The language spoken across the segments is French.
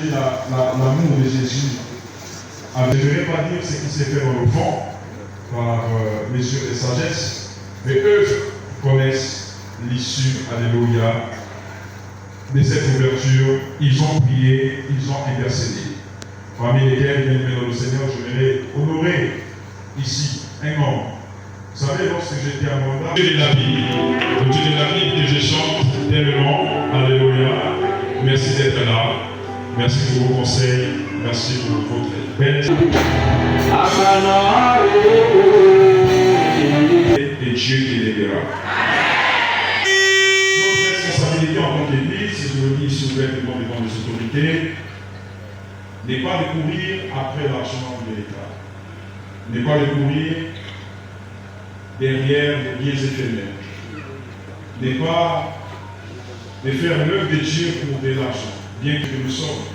imaginer l'amour de Jésus. Je ne vais pas dire ce qui s'est fait dans le fond par mesure de sagesse, mais eux connaissent l'issue, alléluia, de cette ouverture. Ils ont prié, ils ont intercédé. Parmi lesquels, bien aimé dans le Seigneur, je vais honorer ici un homme. Vous savez, lorsque j'étais à Manda, le Dieu de la Bible que je chante tellement, alléluia. Merci d'être là. Merci pour vos conseils. Merci pour votre belle. Et Dieu qui les verra. Notre responsabilité en tant qu'Église, je le dis ici ouvertement devant les autorités, n'est pas de courir après l'argent de l'État, n'est pas de courir derrière les biens éphémères, n'est pas de faire l'œuvre de Dieu pour de l'argent, bien que nous sommes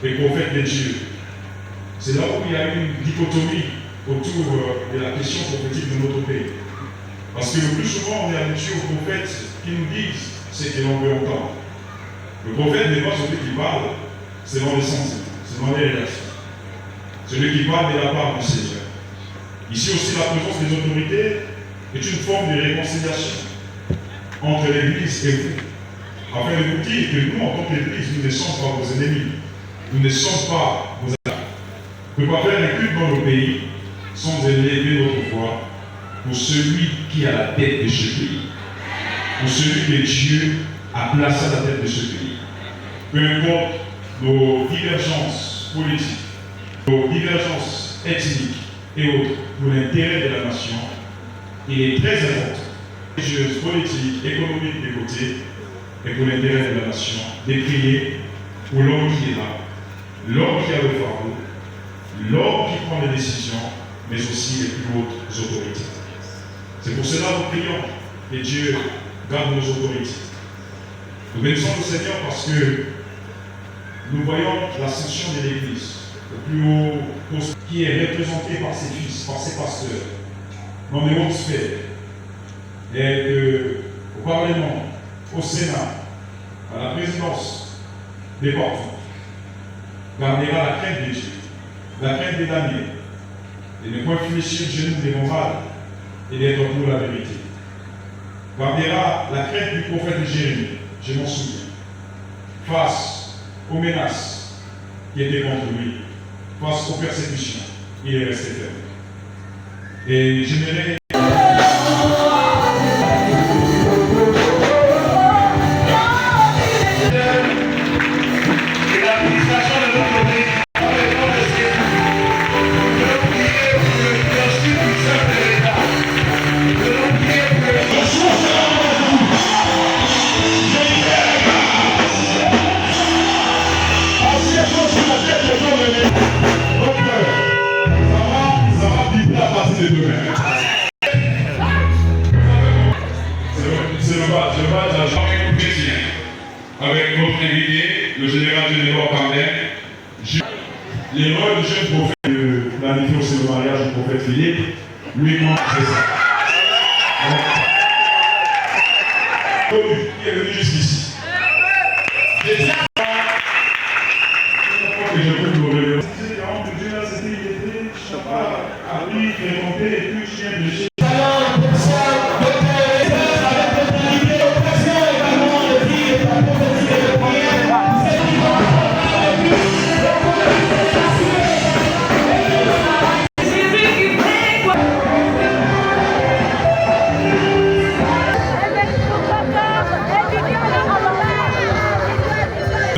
des prophètes de Dieu. C'est là où il y a une dichotomie autour de la question prophétique de notre pays. Parce que le plus souvent, on est habitué aux prophètes qui nous disent ce que l'on veut entendre. Le prophète n'est pas celui qui parle selon les sentiments, selon les relations. Celui qui parle de la part du Seigneur. Ici aussi, la présence des autorités est une forme de réconciliation entre l'Église et vous. Afin de vous dire que nous, en tant qu'Église, nous ne sommes pas vos ennemis. Nous ne sommes pas vos amis. On ne peut pas faire un culte dans le pays sans élever notre voix pour celui qui est à la tête de ce pays. Pour celui que Dieu a placé à la tête de ce pays. Peu importe nos divergences politiques, nos divergences ethniques et autres, pour l'intérêt de la nation, il est très important, religieuse, politique, économique des côtés, et pour l'intérêt de la nation, de prier pour l'homme qui est là, l'homme qui a le fardeau, l'homme qui prend les décisions, mais aussi les plus hautes autorités. C'est pour cela que nous prions que Dieu garde nos autorités. Nous bénissons le Seigneur parce que nous voyons l'ascension de l'Église, le plus haut poste qui est représenté par ses fils, par ses pasteurs, dans les hautes sphères, et au Parlement, au Sénat, à la présidence, des partout, gardera la crainte de Dieu, la crainte de Daniel, et ne point fléchir le genou des morales et d'être pour la vérité. Gardera la crainte du prophète Jérémie, je m'en souviens, face aux menaces qui étaient contre lui, face aux persécutions, il est resté ferme. Et j'aimerais avec notre invité, le général Général Candel, l'erreur du jeune prophète de planifier aussi le mariage du prophète Philippe, lui-même c'est ça. Qui est venu jusqu'ici. J'ai dit que je peux vous révéler. Dieu là, c'était il était, je sais pas, appris, fréquenté, et puis chien de chien.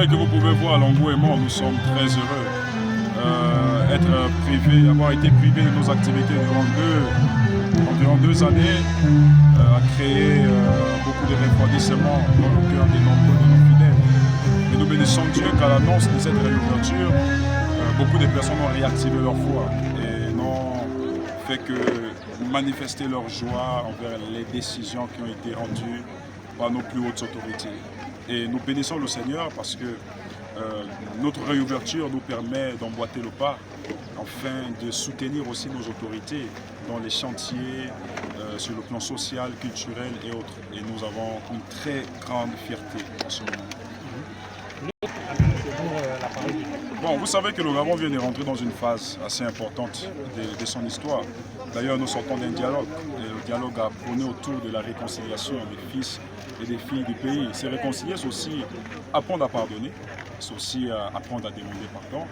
Que vous pouvez voir, l'engouement, nous sommes très heureux. Être privé, avoir été privé de nos activités durant deux années, a créé beaucoup de refroidissement dans le cœur des nombreux de nos fidèles. Et nous bénissons Dieu qu'à l'annonce de cette réouverture, beaucoup de personnes ont réactivé leur foi et n'ont fait que manifester leur joie envers les décisions qui ont été rendues par nos plus hautes autorités. Et nous bénissons le Seigneur parce que notre réouverture nous permet d'emboîter le pas afin de soutenir aussi nos autorités dans les chantiers sur le plan social, culturel et autres. Et nous avons une très grande fierté en ce moment. Bon, vous savez que le Gabon vient de rentrer dans une phase assez importante de son histoire. D'ailleurs, nous sortons d'un dialogue. Et le dialogue a prôné autour de la réconciliation des fils et des filles du pays. Se réconcilier, c'est aussi apprendre à pardonner, c'est aussi apprendre à demander pardon,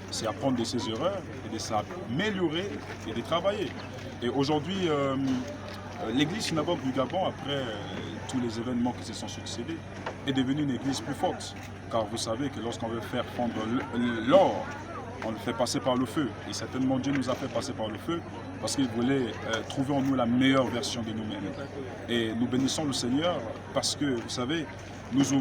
c'est apprendre de ses erreurs et de s'améliorer et de travailler. Et aujourd'hui, l'église synagogue du Gabon, après tous les événements qui se sont succédés, est devenue une église plus forte. Car vous savez que lorsqu'on veut faire fondre l'or, on le fait passer par le feu. Et certainement Dieu nous a fait passer par le feu parce qu'il voulait trouver en nous la meilleure version de nous-mêmes. Et nous bénissons le Seigneur parce que, vous savez, nous